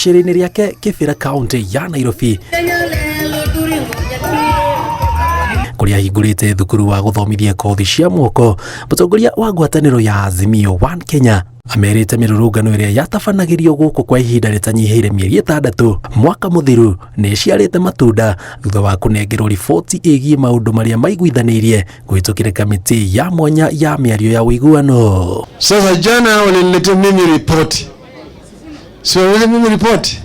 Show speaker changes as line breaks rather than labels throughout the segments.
icera-inĩ rĩake Kibra kaunti ya Nairobi, kuria hingũrĩte thukuru wa gũthomithia kothi cia moko. Mũtongoria wa ngwatanĩro ya Azimio One Kenya amerite mĩrũrũngano ĩrĩa yatabanagĩrio gũkũ kwa ihinda rĩtanyihĩire mĩeri 6 mwaka mũthiru nĩ ĩciarĩte matunda thutha wa kũnengerwo riboti ĩgiĩ maũndũ marĩa maiguithanĩirie kũhĩtũkĩra kamĩtĩ ya mwanya ya mĩario ya ũiguano.
Sasa jana waliniletea mimi ripoti, sio mimi ripoti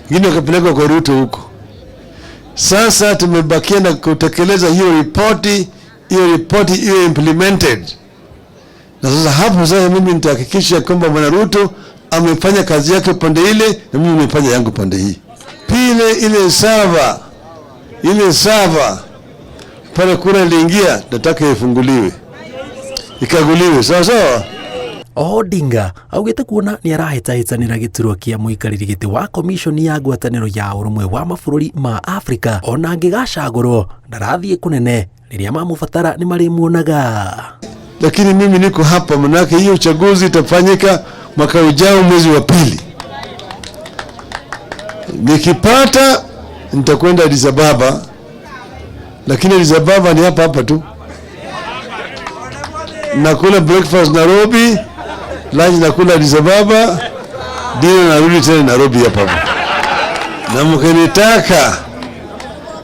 ingine wakapeleka kwa Ruto huko. Sasa tumebakia na kutekeleza hiyo ripoti iwe implemented. Na sasa hapo sasa mimi nitahakikisha kwamba Bwana Ruto amefanya kazi yake pande ile na mimi nimefanya yangu pande hii. Pile ile sava pale kura iliingia, nataka ifunguliwe, ikaguliwe sawa.
Odinga augite kuona ni arahĩtahĩtanĩra gĩturwa kĩa mũikarĩri gĩtĩ wa komishoni ya ngwatanĩro ya ũrũmwe wa mabũrũri ma Afrika ona angĩgacagũrwo ndarathiĩ kũnene rĩrĩa mamũbatara nĩ marĩmuonaga.
Lakini mimi niko hapa manake hiyo uchaguzi itafanyika mwaka ujao mwezi wa pili. Nikipata nitakwenda Addis Ababa, lakini Addis Ababa ni hapa tu. Nakula breakfast Nairobi, lunch nakula Addis Ababa, dinner narudi tena Nairobi hapa. Na mkinitaka,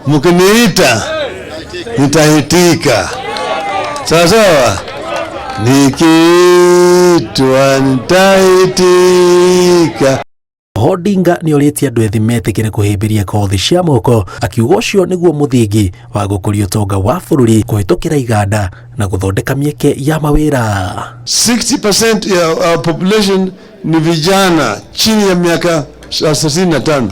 mkiniita, nitahitika. Sawa? Nikiitwa nitahitika.
Odinga nĩ orĩtie andũ ethĩ metĩkĩre kũhĩmbĩria kothi cia moko, akiuga ũcio nĩguo mũthingi wa gũkũria ũtonga wa bũrũri kũhĩtũkĩra iganda na gũthondeka mĩeke ya mawĩra.
60% ya our population ni vijana chini ya miaka 65.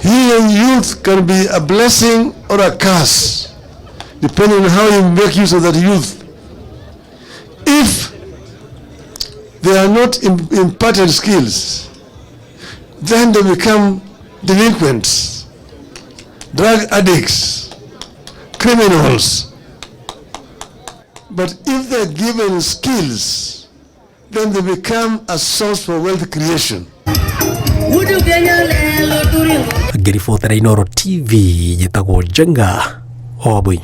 Here youth can be a blessing or a curse depending on how you make use of that youth. If they are not imparted skills, then they become delinquents, drug addicts, criminals. But if they're given skills, then they become a source for wealth creation.
Ngĩribotera Inooro TV, njĩtagwo Jenga Obui.